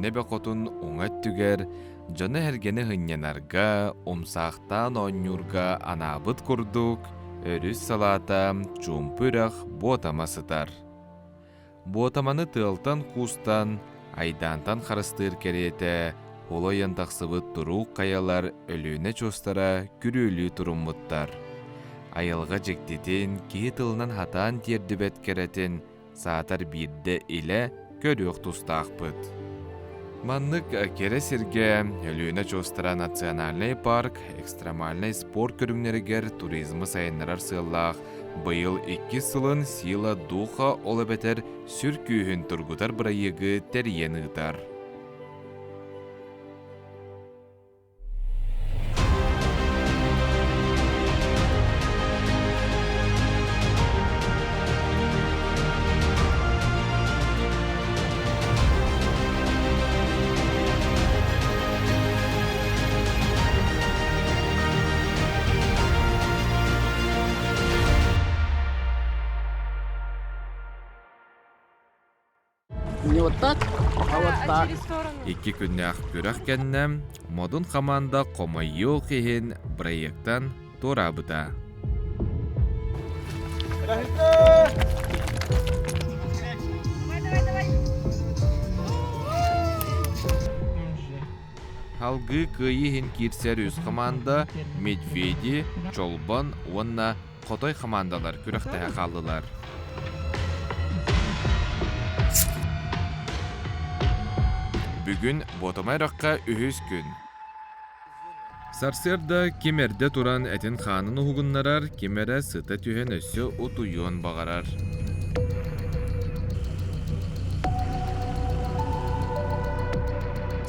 өлүүне бақотун оңат түгер, жаны әргені ғыннянарға, омсақтан оннюрға анабыт күрдік, өріс салата, чумпырақ ботамасытар. Ботаманы тылтан кустан, айдантан харыстыр кереті, олайын тақсыбыт тұру қаялар өлүүне чостара күрілі тұрыммыттар. Айылға жектетін, кей тылынан хатан тердібет керетін, саатар бірді иле көріқ тұстақпыт. Маннык кересерге өлүүне чостара национальный парк, экстремальный спорт көріңнерігер туризмы сайынырар сыллақ, бұйыл 2 сылын сила духа олы бәтер сүр күйін тұргутар бірайығы тәрйен ұтар. Не вот так, а вот так. Икки күннәқ күрәқ кәннәм, модун команда комайы қиын проекттан торабыта. Халгы кыйын кирсер үз команда Медведи, Чолбан, онна Қотой командалар күрәқтәе қалдылар. Бүгін ботамайраққа үхіз күн. Сарсерда кемерде туран әтін қанын ұғынларар, кемері сыта түйен өсі ұтуйон бағарар.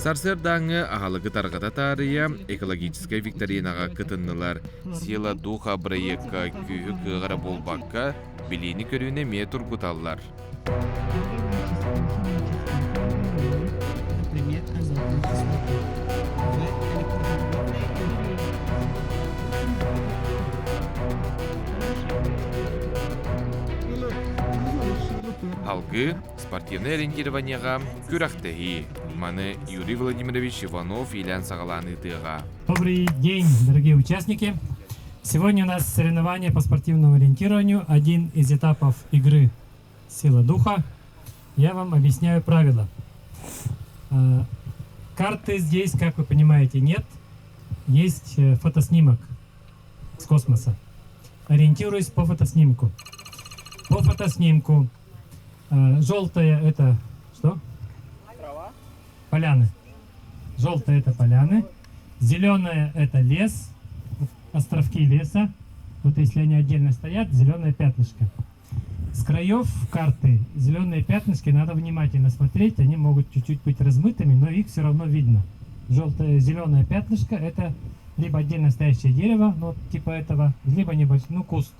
Сарсердаңы ағалығы тарғата тарыя экологическай викторинаға кытыннылар. Сила духа проектка күйі кығара болбаққа білейні көріне метр құталлар. Алгы спортивный ориентированияға күрәқтәхи. Маны Юрий Владимирович Иванов Ильян Сагаланы тыға. Добрый день, дорогие участники. Сегодня у нас соревнования по спортивному ориентированию. Один из этапов игры «Сила духа». Я вам объясняю правила. Карты здесь, как вы понимаете, нет. Есть фотоснимок с космоса. Ориентируюсь по фотоснимку. По фотоснимку желтая это что? Трава. Поляны. Желтая это поляны. Зеленая это лес. Островки леса. Вот если они отдельно стоят, зеленое пятнышко. С краев карты зеленые пятнышки надо внимательно смотреть. Они могут чуть-чуть быть размытыми, но их все равно видно. Желтое, зеленое пятнышко это либо отдельно стоящее дерево, ну, типа этого, либо небольшой, куст.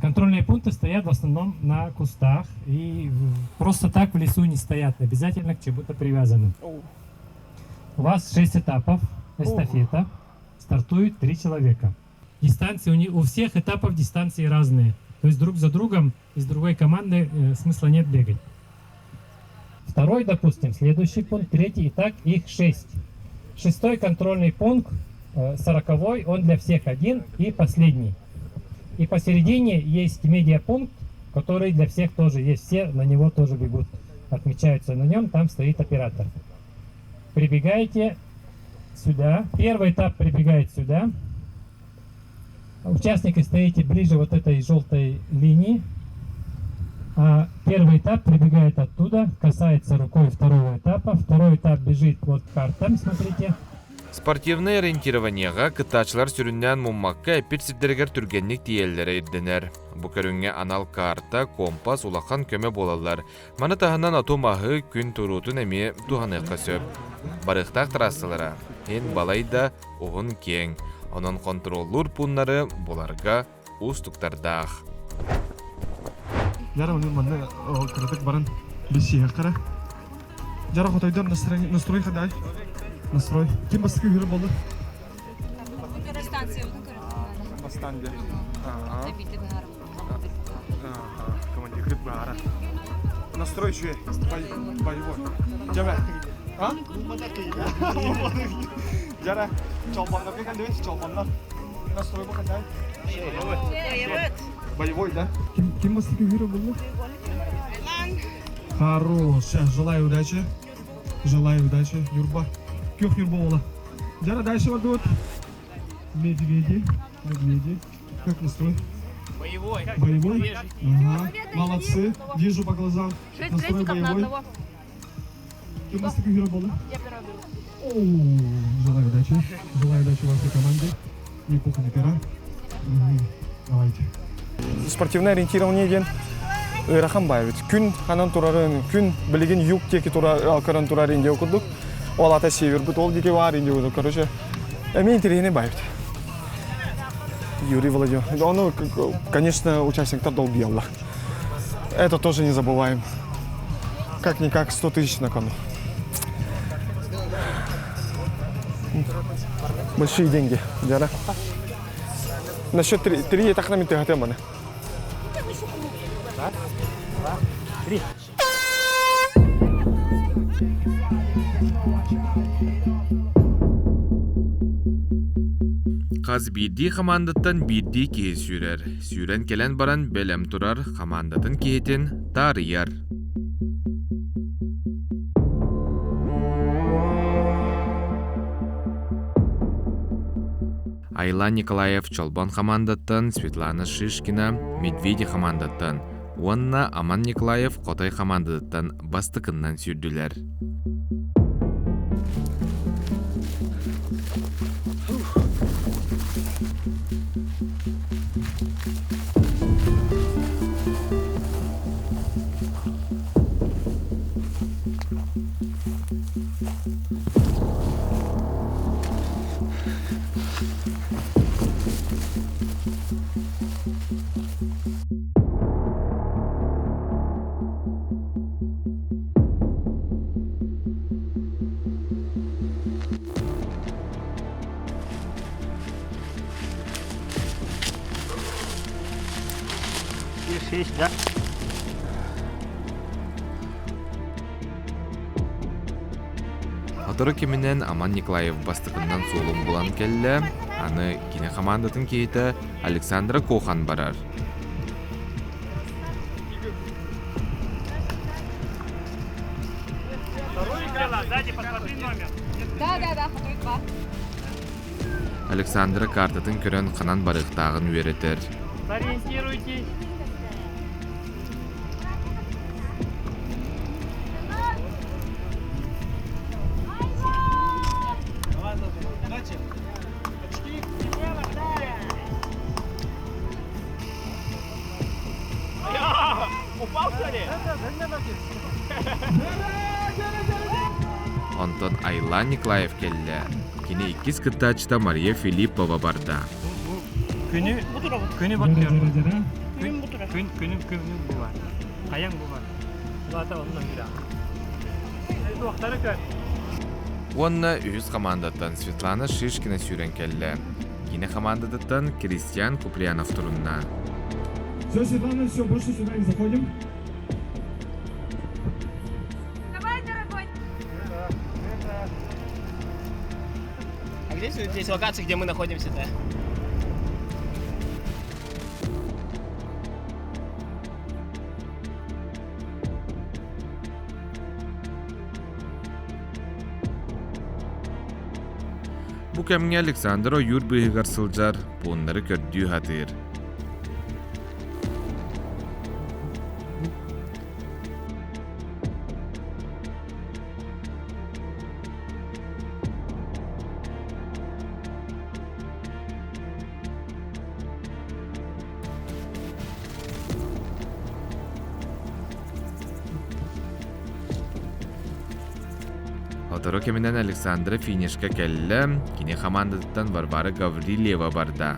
Контрольные пункты стоят в основном на кустах и просто так в лесу не стоят, обязательно к чему-то привязаны. У вас 6 этапов, эстафета, стартует 3 человека. Дистанции у всех этапов дистанции разные, то есть друг за другом из другой команды смысла нет бегать. Второй, допустим, следующий пункт, третий, и так их 6. 6-й контрольный пункт, 40-й, он для всех один и последний. И посередине есть медиапункт, который для всех тоже есть. Все на него тоже бегут, отмечаются на нем, там стоит оператор. Прибегаете сюда. Первый этап прибегает сюда. Участники стоите ближе вот этой желтой линии. А первый этап прибегает оттуда, касается рукой второго этапа. Второй этап бежит вот к картам, смотрите. Спортивный ориентированияға кытачылар сүріннен мұммаққа әпірсіздергер түргенлік тиеллері ерденер. Бұ көріңе анал карта, компас, улақан көмі болалар. Маны тағынан атомағы күн тұрутын әме туғаныққа сөп. Барықтақ трассылара, ен балайда оғын кең. Onun kontrollur пуннары боларға ұстықтардақ. Жара оның маңна кірдік барын бесеге қара. Жара қотайдан настрой қадай? Настрой. Кем бастықы үйірі болды? Станция. Бастанды. Командир кіріп бағара. Настрой чуй. Боевой. Жара. А? Жара. Чолпонлар бекан дейбиз, чолпонлар. Настрой бакандай. Боевой, да? Ким мастер герой был? Хорош. Желаю удачи. Желаю удачи. Юрба. Кёх Юрба ола. Жара, дальше вот тут. Медведи. Как настрой? Боевой? Ага. Молодцы. Вижу по глазам. Настрой боевой. Кем мастер герой был? Я первая беру. Желаю удачи. Желаю удачи вашей команде. И кухня пера. Давайте. Спортивное ориентирование ден ырахам байбит. Күн ханан турарын, күн билеген юг теки тура алкаран турар инде окудук. Ол ата север бут ол дике бар инде окудук. Короче, эми интересный байбит. Юрий Владимирович. Он, конечно, участник долгий Allah. Это тоже не забываем. Как-никак 100 тысяч на кону. Большие деньги, Диана. Насчет 3 я так на минуты готов, мане. Қаз бирди командаттан бирди кие сүйрер. Сүйрен келен баран белем турар, командатын киетин тарыяр. Айла Николаев Чолбон командаттан, Светлана Шишкина Медведи командаттан, Уанна Аман Николаев Котай командаттан бастыкыннан сүйрдүлер. Да? Атыры кемінен Аман Николаев бастықыннан солым болан келі, аны кине командатын кейті Александра Кохан барар. Да, фотовик бар. Александра картатын көрін қанан барықтағын өретер. Сориентируйтесь. Онтон Айла Николаев келі. Кине 2 кыттачта Мария Филиппова барда. Күні баттыр. Күні бұлар. Қаяң бұлар. Бұлата ондан үйрі. Уақтары көр. Онна үз командаттан Светлана Шишкина сүйрен келі. Кине командаттан Кристиан Куприянов турунна. Все, Светлана, все, больше сюда не заходим. Давай, дорогой. А где здесь локация, где мы находимся-то? Бу кемге Александр Ойюр быйыгар сылжар, буынлары көрдүү хатыр. Отыры кемінен Александра финишка келі, кине командаттан Варвара Гаврилева барда.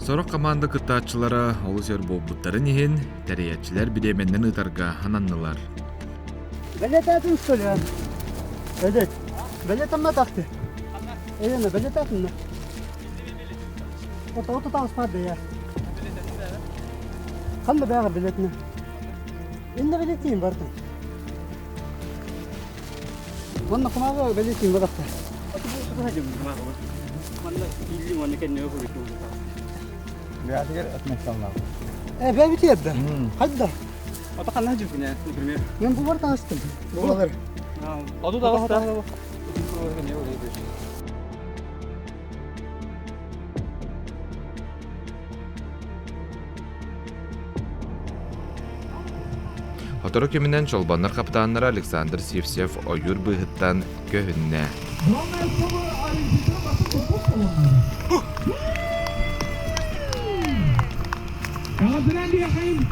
Сорок команда кыттаачылары олусер болбуттарын иһин тәрейятчилер бидеменден ытарга ананнылар. Билетатın söyle. Evet. Biletim ne taktı? Evet, biletatın ne? O da spar ya. Kandı bayağı biletini. İnne biletiyim vardı. Bana kumaga biletiyim vardı. Ben bitirdim. Hadi da. Atakan ne cübün ya? Ben bu vardı açtım. Buralar. Adı da var. Хотору кеминен чолбаннар капитаннары Александр Севсев ойур быһыттан көһүннэ. Galatasaray yakayım.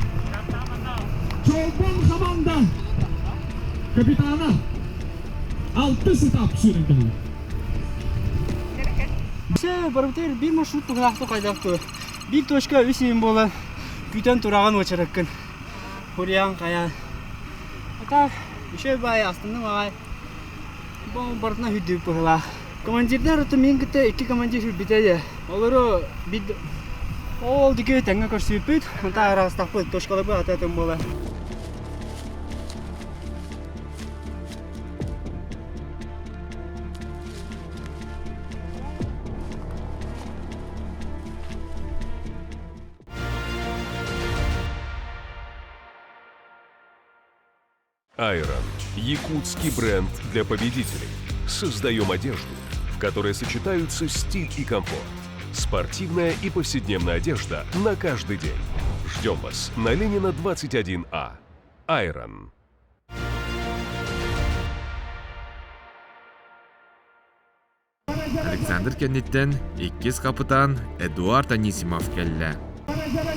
Çolpan Kamanda. Kapitana. 6 stop sürüntülü. Şey, barbitir bir marşrut tuğraktı kaydaktı. Bir toşka üseyim bolan. Güten turağın uçarakın. Huryan kaya. Hatta şey bay aslında bay. Bu bartına hüdü pıhla. Komandirler otomin gitti, iki komandir hüdü Olur bir ol dikkat tengah koşuyup, hatta arasında put toşkalı bu hatta tembola. Айрон – якутский бренд для победителей. Создаем одежду, в которой сочетаются стиль и комфорт. Спортивная и повседневная одежда на каждый день. Ждем вас на Ленина 21А. Айрон. Александр Кенниттен иккис капитан Эдуард Анисимов келле. Капитан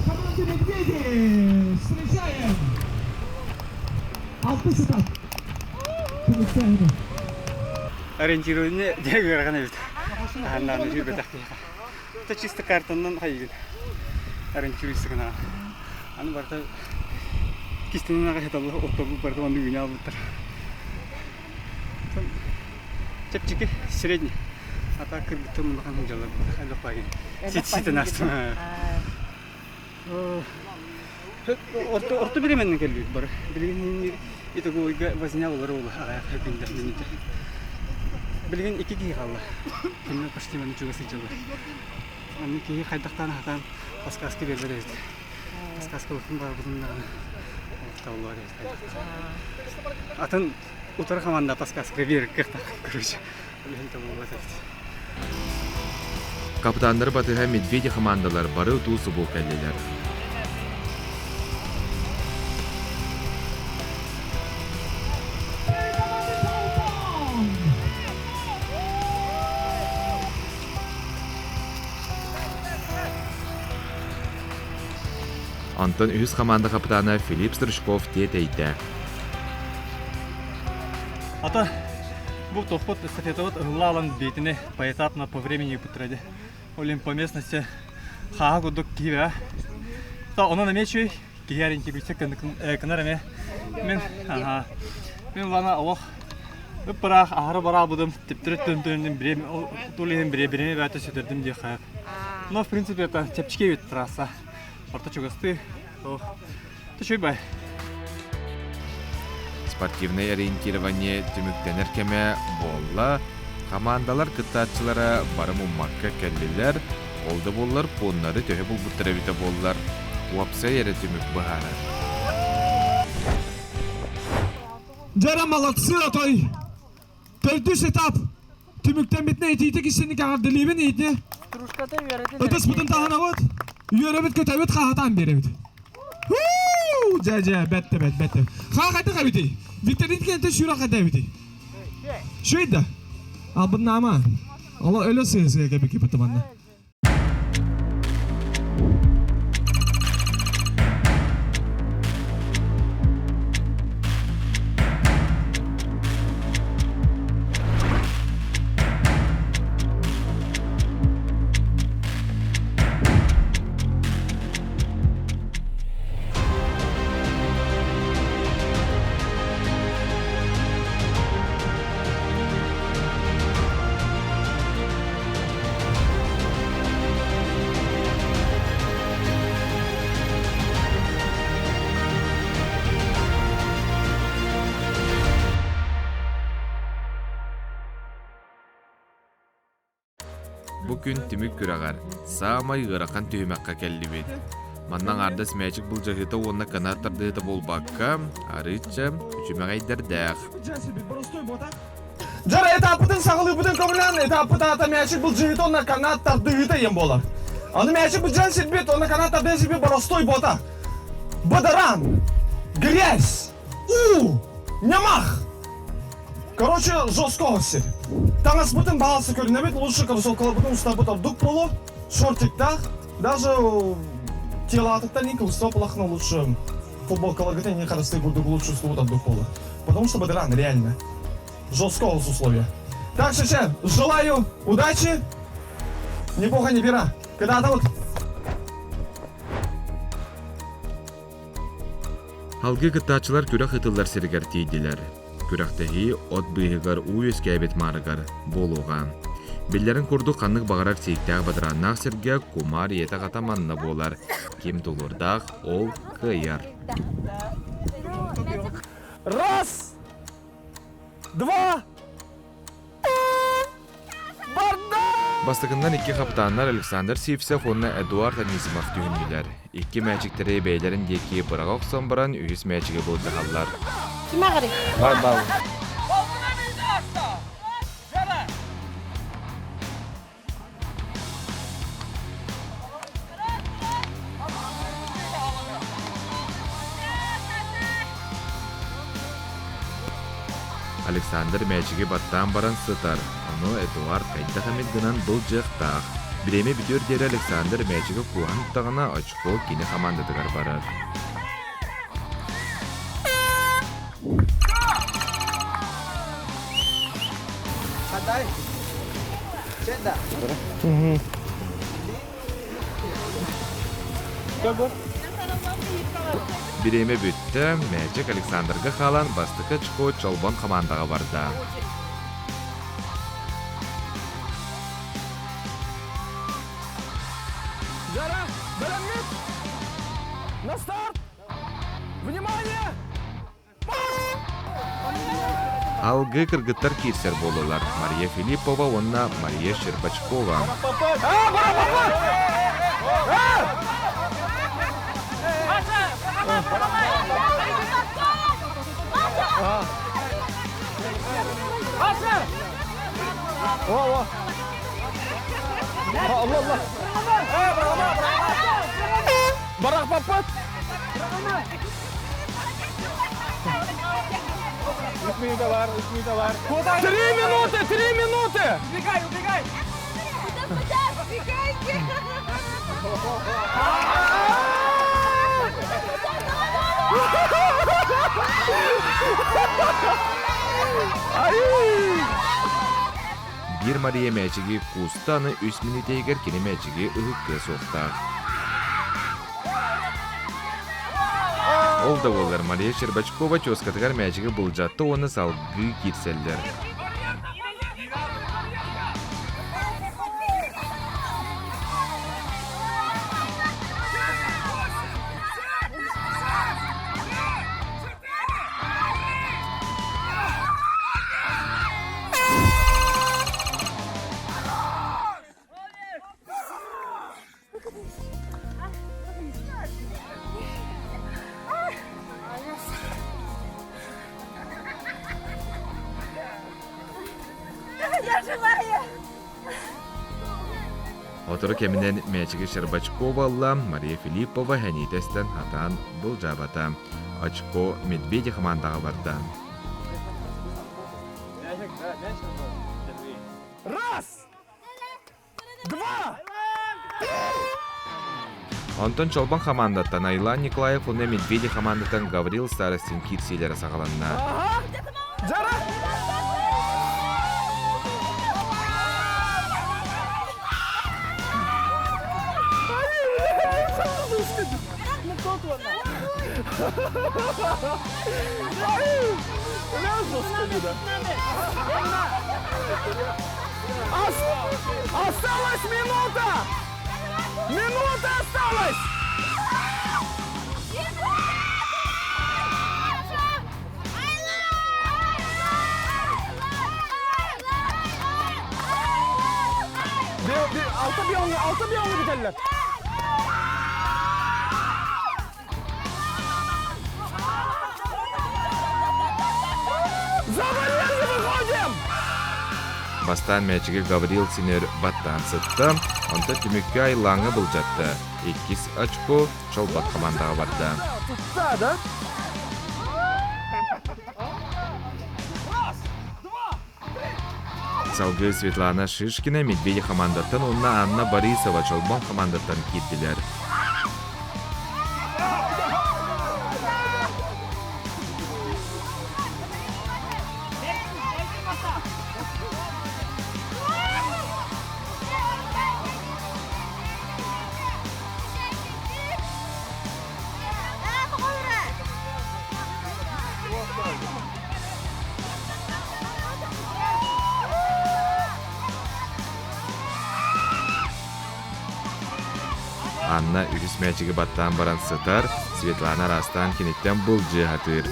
команды Медведи. Встречаем. 6 stop. Ориентирование дегер гана бит. Аннан жүрбе тахтыга. Та чисто картандан хайгын. Ориентируйся гана. Аны барта кистенен ага хеталы оттобу барта банды гына алыптыр. Чепчики средний. А так кыргытты мындан жалар хайлап багын. Сит-ситен астым. Орто беременнен келбейт бар. Билген это гойга вознял роль, а я хапин даже. Билген iki kişi kaldı. Kimle почти bana çok sıcak. Anne ki kaydaktan hatan paskaski verdi. Paskaski bakın var bunlar. Tavlar ya. Atan utar komanda paskaski ver kırta. Короче. Bilgen tavlar var. Капитандар батыһа Медведи командалар бары туусу бул келлелер. Антон үз команда капитаны Филипп Стручков тетейді. Ата, бұл тоход эстафетовод ылалан бетіне поэтапно по времени путради. Олим по местности хаагу дук кивя. Та она намечуй киярин кибитсе кынараме. Мен лана алох. Ыппарах ахары бара будым. Типтірет төндерінден бірем, тулейін біре-біреме бәті сөтердім де қайып. Но в принципе это тепчке вид трасса. Орта чугасты. Ты чуй бай. Спортивное ориентирование түмүктенер кеме болла. Командалар кыттаатчылары барым уммакка келлилер. Олды боллар поннары төһө булбуттара бите боллар. Уапса ере түмүк бахары. Жара молодцы, атой. Төрдүс этап. Түмүктен битне этийти кишини кагардылыбын эйтне. Трушката вереді. Өтес бұтын тағына бұд. Үйеребіт көтәбіт қағатан беребіт. Жа, бәтті. Қаға қайты қабіті? Витерин кенті шүра қайты әбіті? Шүйді? Ал бұдың ама. Ала өлі сыйы кәбі кепіті манна. bu gün tümük küragar. Samay gırakan tühümekka kellibid. Mannan ardas mäçik bulcagıta onna kanattardıhıta bolbakka, arıçça, üçümeğayдар dağ. Жара этапытын сағылы бұдың көмілен, этапыта ата мәшік бұл жиыты онна канаттар дүйіті ем болар. Аны мәшік бұл жан сетбет, онна канаттар ден сетбет боростой бота. Бадаран, грязь, нямах. Короче, жестко осы. Таңас бұтын бағасы көрінемет, лучше карусолкалы бұтын ұста бұтар дук болу, шортиктах, даже телатықтан не кылыста плахна лучше футболкаларгыта не қарасты бұрдық лучше ұста бұтар дук болу. Потому что Бадаран реально. Жесткого условия. Так, Шеше, желаю удачи. Ни бога, ни бера. Когда-то вот... Halgı kıtaçılar kürak hıtıllar sirgar teydiler. Küraktehi ot bıyıgar uyuz käbet margar, boluğa. Billerin kurdu kanlık bağırar seyktağ badırannak sirge kumar yeta katamanna bolar. Kim tulurdağ, ol kıyar. Раз! Два! Bastıkından iki kaptanlar Alexander Sivsev onunla Eduard Anisimov tühündüler. İki mäçikleri beylerin deki bırağa oksan baran üyüz mäçigi bolcahallar. Kime garip? Var bağlı. Alexander mäçigi battan baran sıtar. Onu Eduard kayda hamid gınan dol jıqtaq. Bireme bitiyor deri Alexander mäçigi kuhan tağına açko kini hamandadıgar barar. Bireme bütte, mäçik Alexanderga kalan bastıkı çko çolban hamandaga barda. Жара, барамет! На старт! Внимание! Algı kırgıtlar kirser bolular. Maria Filippova onna Maria Щербачкова. О! Allah! Барах папат! 3 минуты var. 3 минуты! Убегай! Убегайте! Bir Maria mäçigi kustanı 3 minute eger kini mäçigi ıhıkkı soqtaq. Ol da bollar Maria Щербачкова çoskatıgar mäçigi buljattı onu salgı girseller. Я живая! Oturuk keminen mäçigi Щербачкова Maria Filippova hänitesten hatan buljabata. Açko Medvedev hamandaga barda. Раз! Два! Антон Чолбан хамандаттан Айлан Николаев оны Медведев хамандаттан Гаврил Старостин кирсилері сағаланна. Жара! Осталась минута! Минута осталась! Altı bir onu biterler. Бастан мәчігі Гаврил Синер баттан сытты, онда түмікке айлаңы бұл жатты. 2 очко Чолбат командаға барды. Салгы Светлана Шишкина Медведи командаттан, онна Анна Борисова Чолбан командаттан кетділер. Анна үгіс мәчігі баттан баран сытар, Светлана растан кенеттен бұл жығатыр.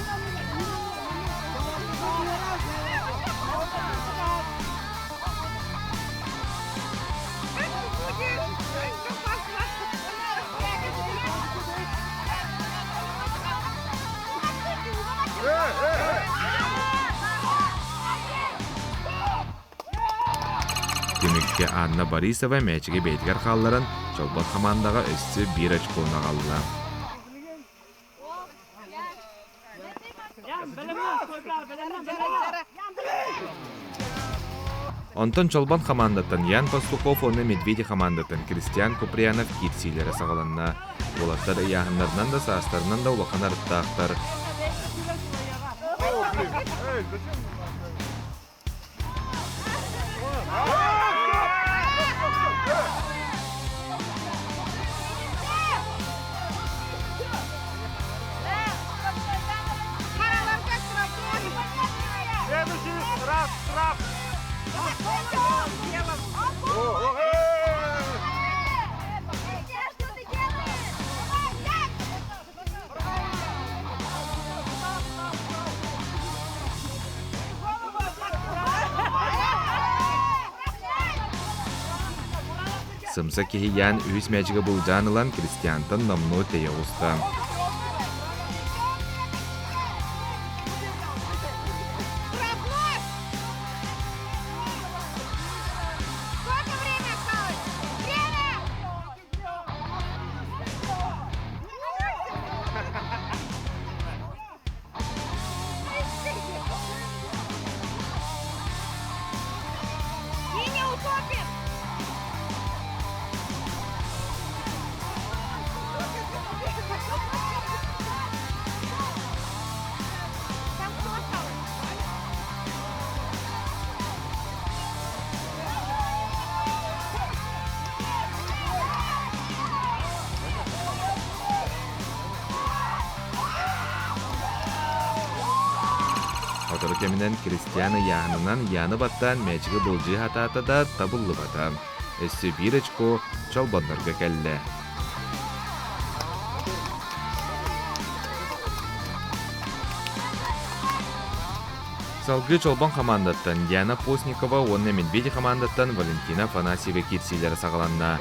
Түмікке Анна Борисова мәчігі бейтгер қалларын Чолбат командаға өссі 1 очконы қалды. Онтон Чолбан командаттан Ян Пастухов, оны Медведи командаттан Кристиан Куприянов кетсейлері сағаланна. Олаттар яғынларынан да састарынан да улақан арыттақтар. Сымса кеhi ян үйіс мәчігі бұл жанылан Кристиантан намну тейе ұста. Отыр кемінен Кристианы яғынынан яны баттан мәчігі бұлжы хататы да табылы бата. Өссі 1 очко Чолбандарға кәлі. Салгы Чолбан командаттан Яна Постникова, оны Медведи командаттан Валентина Фанасьева кетсейлері сағаланна.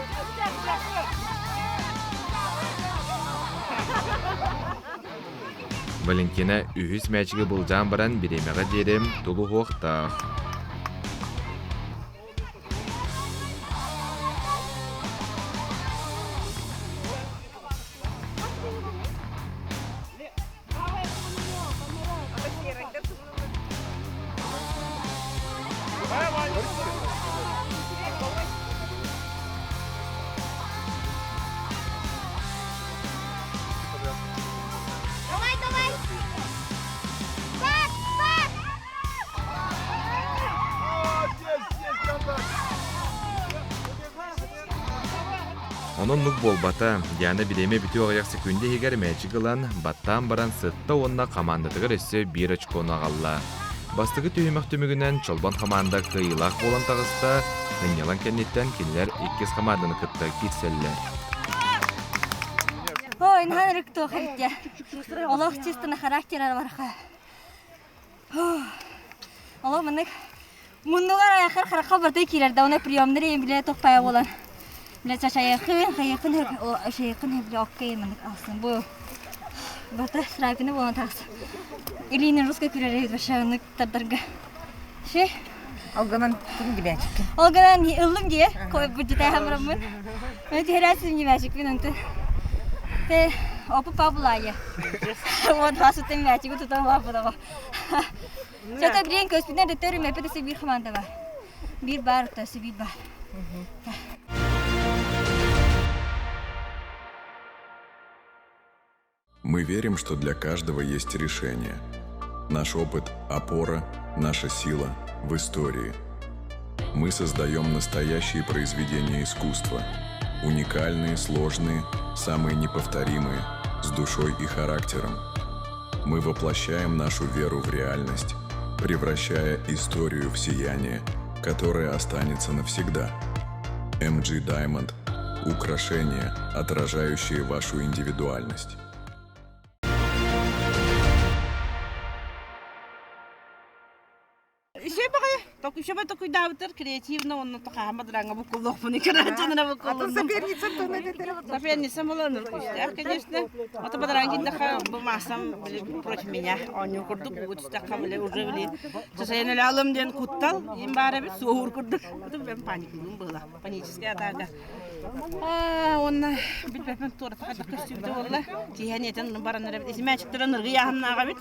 Валентина үйіс мәчігі бұл жан баран біремеға дерім тұлы хоқтақ. Onun nuk bolbata, yani bileме bütün oğayak sekünde heger мәчі қылан, баттан баран сытта онна командатығыр өсі 1 очконы ағалла. Бастығы түйімек түмігінен Чолбан команда қиылақ болан тағыста, нәңелан кәнеттен келер 2 команданы күтті кетселлер. Ой, нхан рыкту қыртя. Олық чистыны характерар барха. Олық мұнық Муннугар ахыр харакка бардай килерде, оны приемнер ем биле топая болан. Биле чачайыкын, шайыкын биле оккеймын алсын. Бу бата срапины болан таксы. Илинин русской килерде башанык тардарга. Ше Алганан ким гибәчик. Алганан ылым дие, кой буджитай хамрамын. Мен терасым димәчик минунты. Те опу пабулая. Вот хасутым мәчик тутам лапыдага. Жата грен көспинен ретөрү мәпедесе бир команда бар. Бир бар, төсү бир бар. Мы верим, что для каждого есть решение. Наш опыт – опора, наша сила в истории. Мы создаем настоящие произведения искусства. Уникальные, сложные, самые неповторимые, с душой и характером. Мы воплощаем нашу веру в реальность, превращая историю в сияние, которое останется навсегда. MG Diamond – украшение, отражающее вашу индивидуальность. Шеба такой давтер креативно, он такая мадранга букулов, не креативно букулов. Соперница молодая, конечно. Вот мадранги такая бумасам против меня, он не курдук, будет такая уже вли. Сейчас на лялом день кутал, им барабит сухур курдук, это прям паника была, паническая атака. Он бит тур так костюм долла, тиханетен баран рабит, если мяч тренер гияхан нагабит,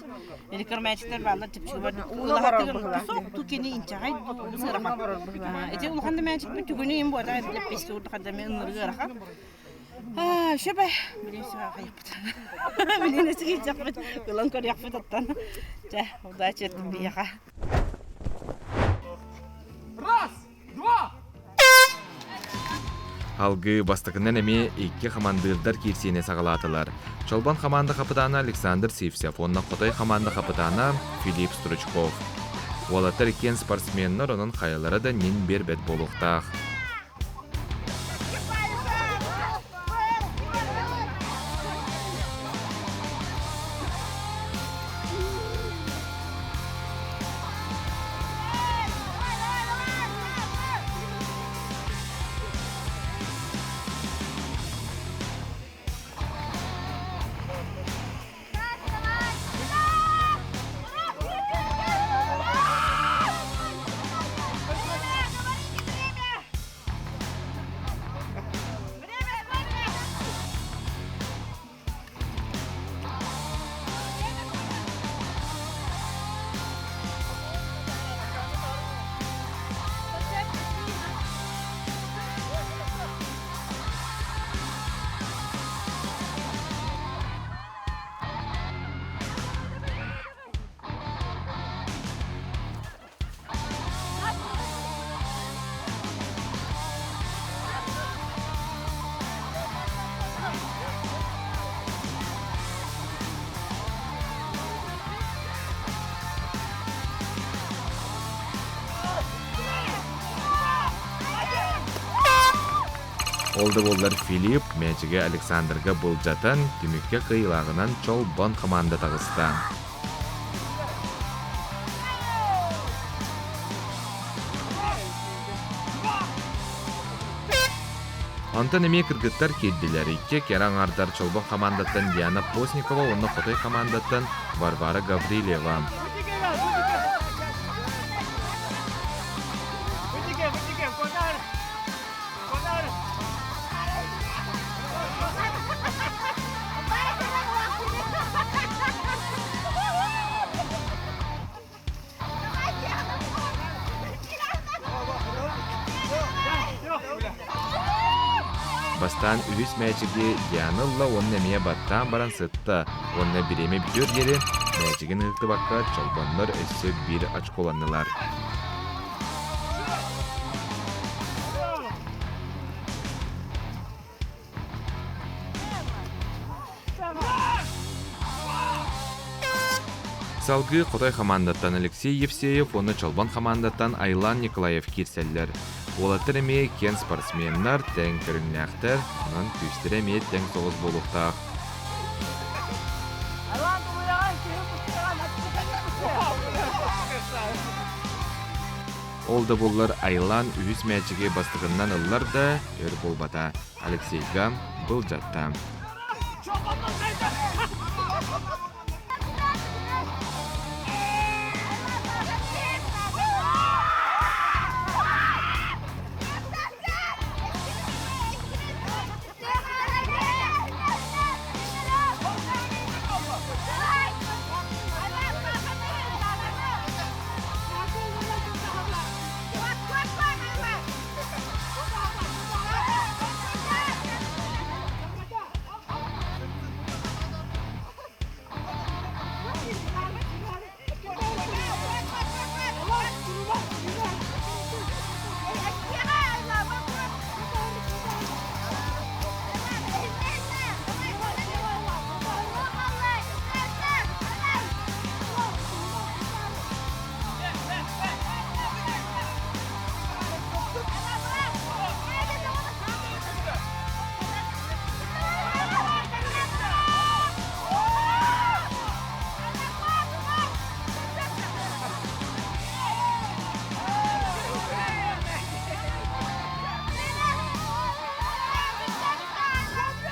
или кармячтер балла типчуба, улахатыр сок тукини инчай. إذا ولو خدنا ما تبي تقولي ينبغى تعرف لبسي ولا خدنا من غيرها شبه ملي سوا خيبت ملي نسيت تقبت كلهم كانوا يخفت الطن جاه وضعت بيها Раз, два. Алгы бастыкынан эми икки командырдар кирсине сагалатылар. Чолбон команда капитаны Александр Сивсев, онна Котой команда капитаны Филипп Стручков. Олаттар кен спортсменнер онын каялары да нин бербет болуктах. Олды болдар Филипп, мәчіге Александрға бұлжатын, түмікке қиылағынан Чолбон команда тағысты. Антон эми кыргыттар келдилер. Икке кераң ардар Чолбон командаттан Диана Постникова, онны Котой командаттан Варвара Гаврилева. Бастан үліс мәчіге Дианылла онны әмия баттан баран сытта. Онны биреме бітер ері мәчігін ұқты баққа Чолбонлар өсі бір очколанылар. Салгы Котой командаттан Алексей Евсеев, оны Чолбон командаттан Айлан Николаев кирселлер. Олаттар эме кен спортсменнар тең көрүннәктер, анан күстер эме тең соғыз болуқтақ. Ол да боллар Айлан үхіс мәчіге бастығынан ыллар да өр болбата. Алексей Гам бұл жатта.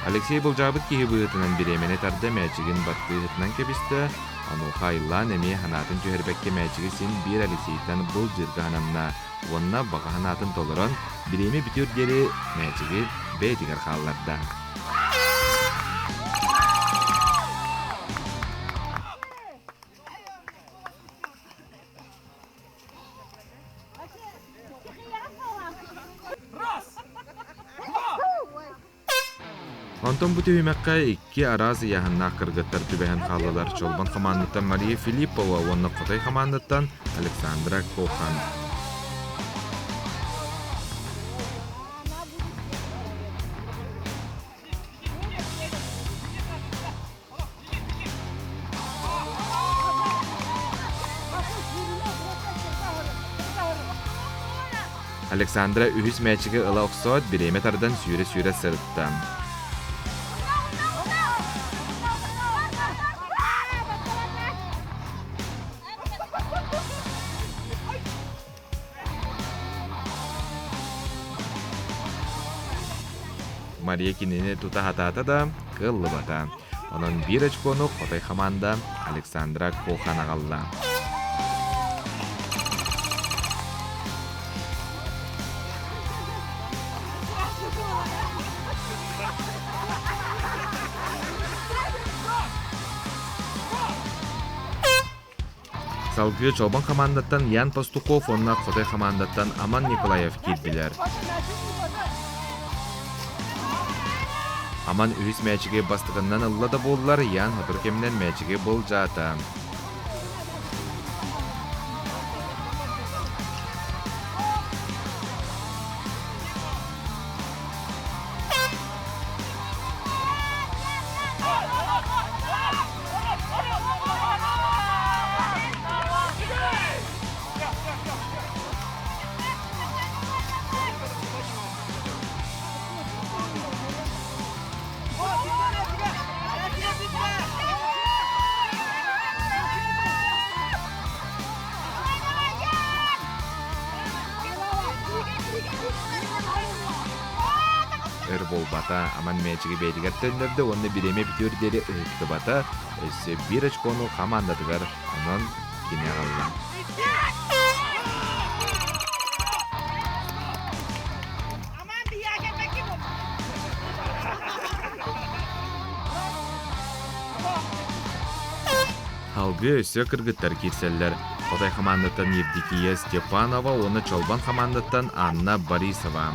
Алексей Болжабыт киһи быһытынан биремени тарда мәчигин баттыһытынан кебисте, ануха Айлан эми ханатын түһэрбекке мәчиги син бир Алексейтан бұл жырга ханамна, онна бага ханатын толорон, биреми бүтүр дери мәчиги бәйтигер халларда. Онтон бұты үймәкқа 2 аразы яғынна қырғыттар түбәхін қалылар. Чолбан командаттан Мария Филиппова, онны Қотай командаттан Александра Кохан. Александра үхіс мәчігі ұла ұқсауд біреме тардан сүйре-сүйре сырытты. Мария кинини тута хатата да кыллы бата. Онон 1 очкону Қотай команда Александра Кохан агалла. Салгы Чолбан командаттан Ян Пастухов, онна Қотай командаттан Аман Николаев кирдилер. Аман үхіс мәчіге бастығынан ылла да болдылар, Ян Хотыркемнен мәчіге бол жата. Ырбол бата аман мәчіге бәйтігер төндерді, онны биреме бүтөрдері ұйықты бата, өсі 1 очкону командадығар, онын кене қалла. Халгы өсі кыргыттар кирселлер. Қотай командаттан Евдикия Степанова, оны Чолбан командаттан Анна Борисова.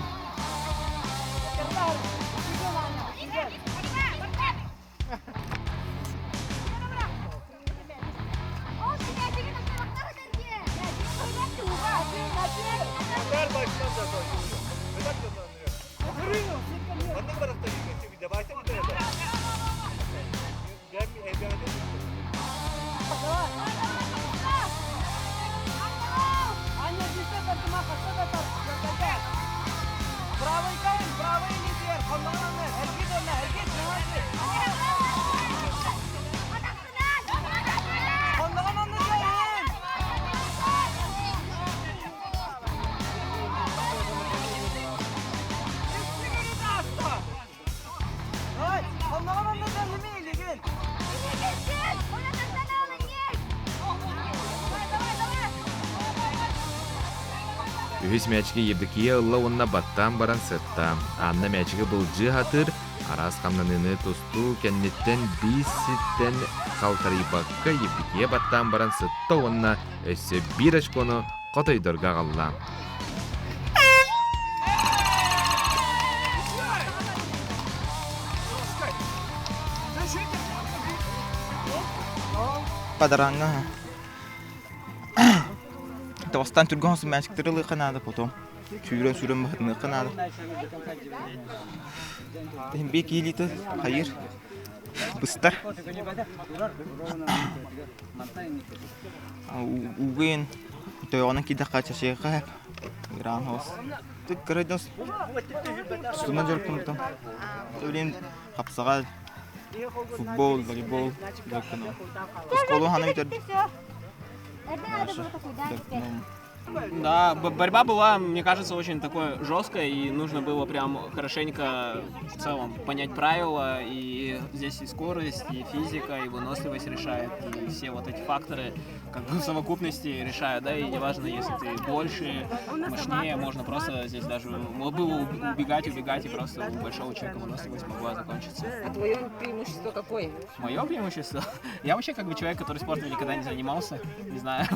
Ühüs мәчіге ебдікие ұлла онна баттан баран сытта. Анна мәчіге бұлжы хатыр, арас қамнаныны тұсту кәннеттен бейсіттен қалтарибаққа ебдікие баттан баран сытта онна өсі бір ашконы қотойдырға қалла. Падаранга. Тавастан турган с мясиктырылы канада потом. Сүйрен бахны канада. Тем бек елиты хайыр. Быстар. Уген тояның кидаққа чашеға. Иран хос. Тик кредос. Суна жөркүмтөн. Төлем хапсага футбол, волейбол, докно. Школу хана битер. Да, борьба была, мне кажется, очень такой жесткой, и нужно было прям хорошенько в целом понять правила, и здесь и скорость, и физика, и выносливость решает, и все вот эти факторы как бы в совокупности решают, да, и неважно, если ты больше, мощнее, можно просто здесь даже было убегать, и просто у большого человека выносливость могла закончиться. А твое преимущество какое? Мое преимущество? Я вообще как бы человек, который спортом никогда не занимался, не знаю,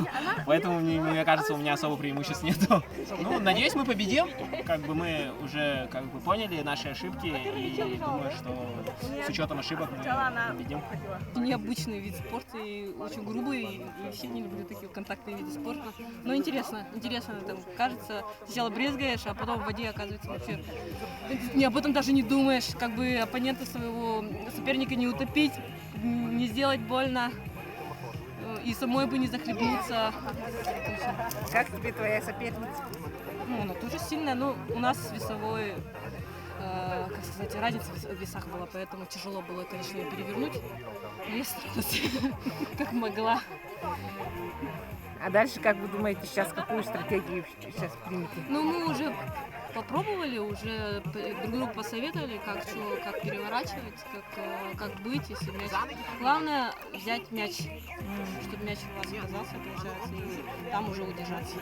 поэтому мне кажется, у меня особо преимуществ нету. Ну, надеюсь, мы победим, как бы мы уже как бы поняли наши ошибки, и думаю, что с учетом ошибок мы победим. Необычный вид спорта и очень грубый, и вообще не люблю такие контактные виды спорта. Но интересно, там кажется, сначала брезгаешь, а потом в воде оказывается вообще об этом даже не думаешь, как бы оппонента своего соперника не утопить, не сделать больно. И самой бы не захлебнуться. Как тебе твоя соперница? Ну, она тоже сильная, но у нас весовой, как сказать, разница в весах была, поэтому тяжело было, конечно, ее перевернуть. Но я старалась, как могла. А дальше, как вы думаете, сейчас какую стратегию сейчас примете? Ну, мы уже попробовали, уже друг другу посоветовали, как переворачивать, как быть, если мяч. Главное взять мяч, чтобы мяч у вас оказался, получается, и там уже удержаться.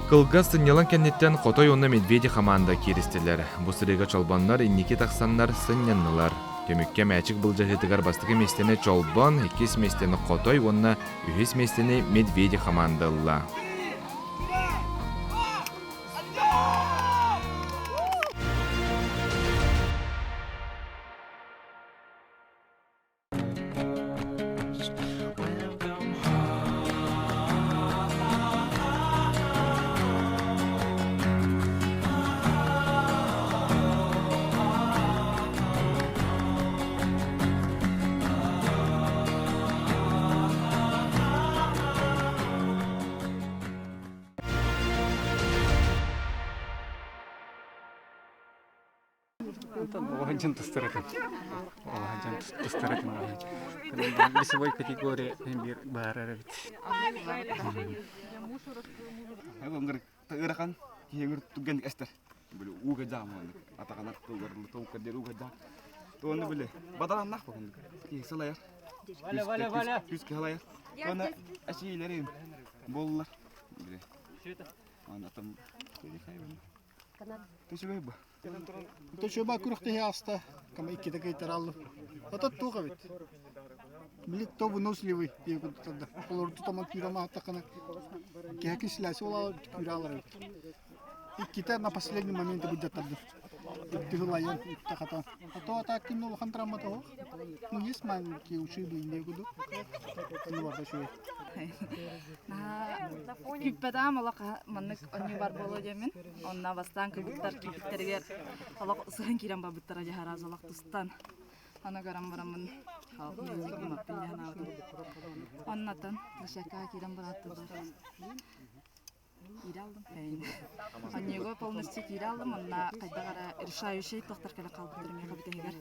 Кылга сынялан кеннеттен Котой онна Медведи команда киристелер. Бу сырыга чолбоннар инники таксаннар сынняннылар. Көмүкке мәчик был жахытыгар бастыгы местене чолбон, 2 местене Котой онна 3 местене Медведи командалла. Оладжин тустыратын. Весовой категория бир бар бит. Эгонгер тыгыракан кийгер туген эстер. Биле уга жаман атаган аттыгыр тоука дер уга жам. Тоны биле бадан нах богун. Ки салаяр. Валя. Күз калаяр. Тоны ашилерин боллар. Биле. Ана там кыйы хайбын. Төшөбө. Төшөбө күрөхтө яста. Кама икки да кайтаралды. Ата туга бит. Билет то выносливый, я говорю, тогда. Колор тут там кирама атакана. Кеки сляси ола киралар. И kita на последний момент будет тогда. Ты лаян таката. А то атаки ну хантрама то. Ну есть маленький ки ушибли не буду. Не варда шой. Күппедам алака маннык онны бар боло демен. Онна бастан кыбыттар киптерге алак сыгын кирам бабыттара жахара залак тустан. Ана гарам барамын. Халк музыка маппин жана. Оннатан дышака кирам бараттылар. кире алдым. Аннего полностью кире алдым. Анна кайдагара решающий тоқтар келе қалды түрме кабитегер.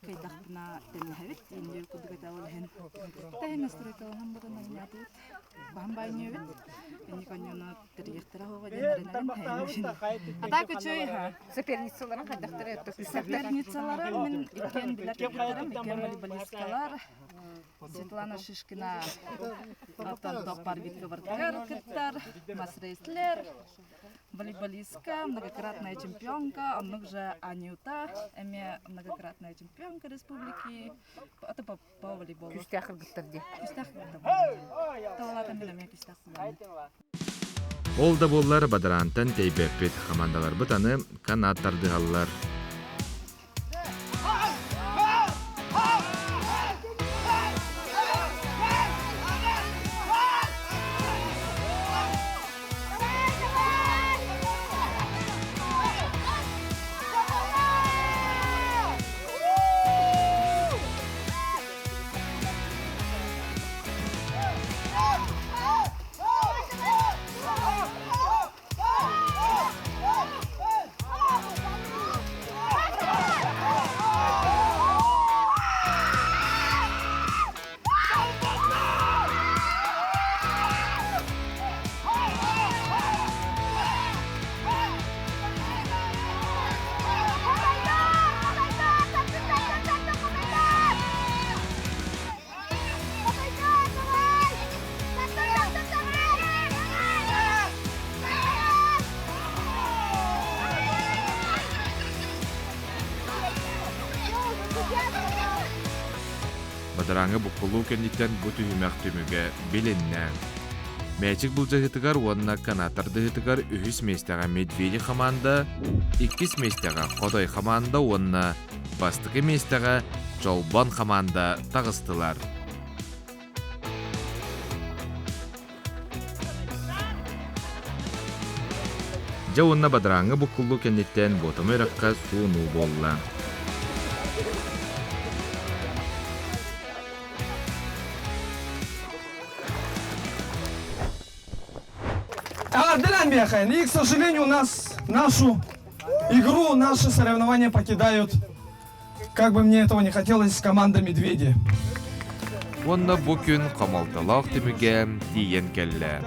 Кайдакпына теннехевит. Инде кудуга таулхен. Тайна стройталан будан айнатыт. Бамбайневит. Инде коньона тиргехтера хога денеренен. Ата көчөй ха. Соперницаларын кайдактар өттүк. Соперницалары мен иккен билеттерим, иккен волейболисткалар. Светлана Шишкина, Антон Барбитка Варткар, Масрейслер, волейболистка, многократная чемпионка, он же Анюта, многократная чемпионка республики, это по волейболу. Күстәхил гыттырды. Талата мен эме күстәхил. Ол да боллар бадарантан тейбеппет командалар бытаны канаттардыгаллар. Бадараңы бұққылу кәнеттен бұт үйімәк түміге білінне. Мәчік бұл жығытығар онына канаттарды ғытығар үхіс местеға Медведи команда, иккіс местеға Қодай команда онына бастықы местеға Жолбан команда тағыстылар. Жа онына бадараңы бұққылу кәнеттен ботымы раққа суыну болла. И, к сожалению, у нас нашу игру, наши соревнования покидают, как бы мне этого не хотелось, команда «Медведи». Онна бу күн камалталақ түміге дейін кәлі.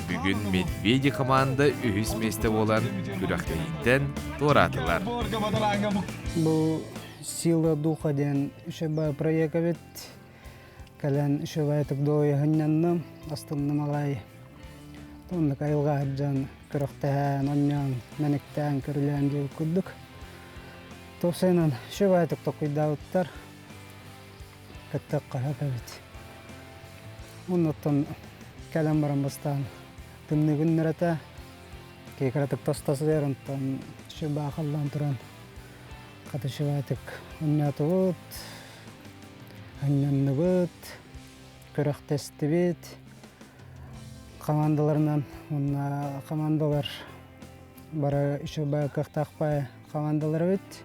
Бүгін «Медведи» команда үхіс месте болан күрәқтейінден торатылар. Бұл сила духа ден үшебай проекта бет. Кәлін үшебай тұқдойы ғыннанным, астынным алай. Онда кайылға әржан күріқтән, оннан, мәніктән көрілән деп күрдік. Тоқсайнан үшебай тұқты құйдауыттар. Кәттік қағап әбет. Оннаттан кәлін баран бастан күнні күннер әті. Кейкіратық тостасы ерінттан үшебай ақылдан тұран. Қаты үшебай тұқ оннаты бұд, оннанны бұд, күріқтәсті бет. Командаларынан, командалар бара үшебай қақтақпай командалар бет.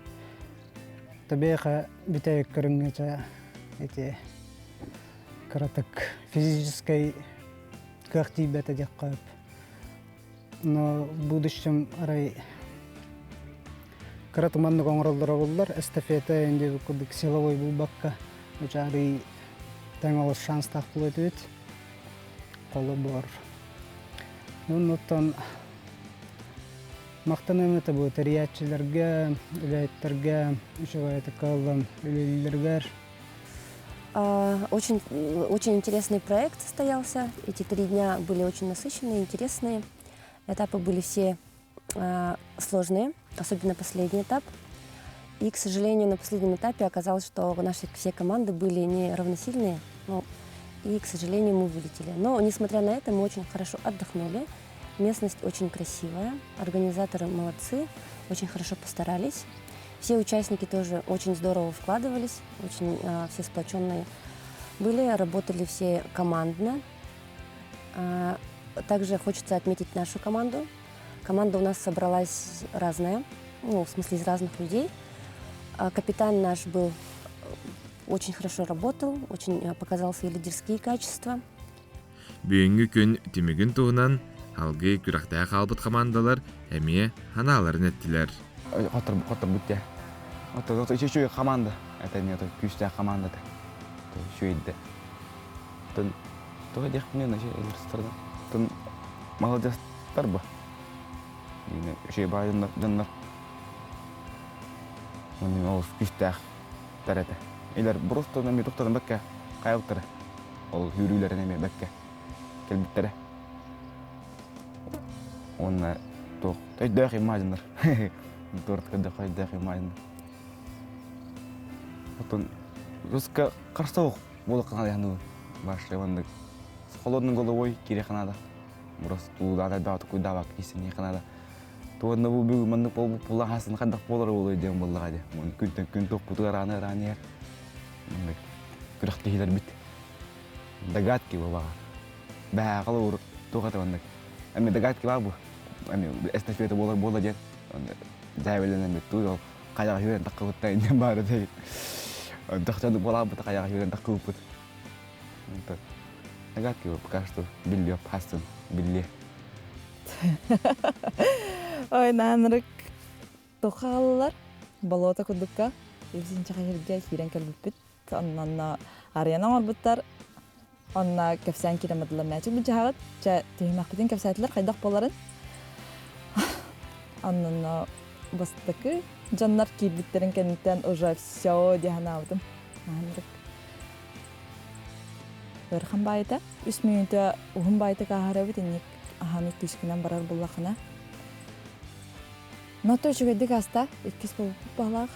Табиға бітәйік көрінгече кіратық физической қақти бәті дек қап. Но будущем арай кіратық манды қоңыралдары болдылар. Эстафета ендегі күрдік силовой бұл баққа. Үчәрі тәңалыс шанс тақпыл өті бет. Қолы бар. Оннан мақтан әметі бұл тәриятчілерге, үләйттерге, үшевайты қалым үлелерге. Очень интересный проект состоялся. Эти 3 дня были очень насыщенные, интересные. Этапы были все сложные, особенно последний этап. И, к сожалению, на последнем этапе оказалось, что наши все команды были не равносильные. И, к сожалению, мы вылетели. Но, несмотря на это, мы очень хорошо отдохнули. Местность очень красивая, организаторы молодцы, очень хорошо постарались. Все участники тоже очень здорово вкладывались, очень все сплоченные были, работали все командно. Также хочется отметить нашу команду. Команда у нас собралась разная, в смысле из разных людей. Капитан наш был очень хорошо работал, очень показал свои лидерские качества. Бүгүнкү күн тимигин туһунан халгы күрәхтә халбыт командалар әмие ханаларын эттилер. Хотор бүтте. Это еще команда. Это не это кюстя команда. То еще и то дэх мне начали страна. То молодец тарба. И еще байдан даннар. Он не мог кюстя тарата. Или просто на доктор бакка кайылтыр. Ол юрүлөрүнө эме бакка. Келбиттер. Он то дэх имажнер. Торт когда дэх имажнер. Потом русска карсаук болакана яны башлаванды. С холодной головой киреханада. Просто туда да кудавак кисене ханада. То на бу манны пол пуласын кандак болор болой дем боллага де. Мон күн ток путараны раны. Күрәхтеләр бит. Дагатки баба. Ба калыр тогата ванды. Әме дагатки бабу. Әме эстафета болор де. Дәвеләнә бит туй. Каяк йөрән такылыкта инде бары де. Дохтаны бола бу каяк йөрән такылып. Дагатки пока что билле пастын билле. Ой, нанрык тохаллар болота кудукка илсинче кайырга кирен келбит. Аннан арена орбуттар. Анна кефсан киремедилер мәчик бу жагат. Жа теймактын кефсатлар кайдак боларын. Аннан бастыкы жаннар кибиттерин кенттен уже всё диханаудым. Нанрык Өрхан байта, 3 минута ухун байта кахарабит инник ахамик кишкинен барар буллахына. Ното чөгөдүк аста, 2 болуп балак.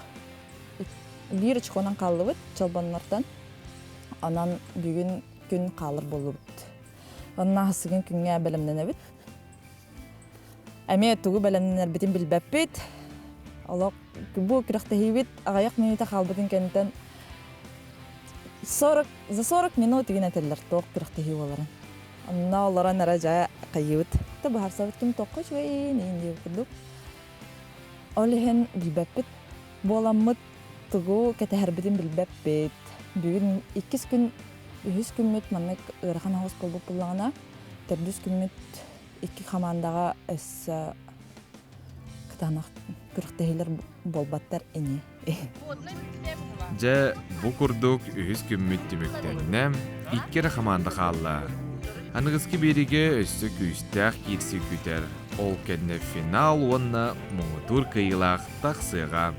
Бир чоконан калыбыт, чалбаннардан. Анан бүгүн күн калыр болубут. Анна хасыгын күнгө белемненебит. Эме тугу белемненер битин билбеппит. Алак бу кирактehibit агаяк минута калбытын кенттен 40 минут деген әтелер тоқ кирактehib боларын. Анна олара наража кайыбыт. Та бу харсабыт ким тоққа чөй нинди кудук. Олehen билбеппит. Боламмыт тугу кетербитин билбеппит. Бүгүн 2 күн 3 күнмөт маннык ырхан хос болуп булгана. 4 күнмөт 2 командага эс кытанак кирактehилер болбаттар эне. Жа бу курдук 3 күнмөт тимектенне 2 команда калла. Аныгызки бериге өссө күстәк кирси күтер. Ол кенне финал онна муңутур кыйлах таксыга.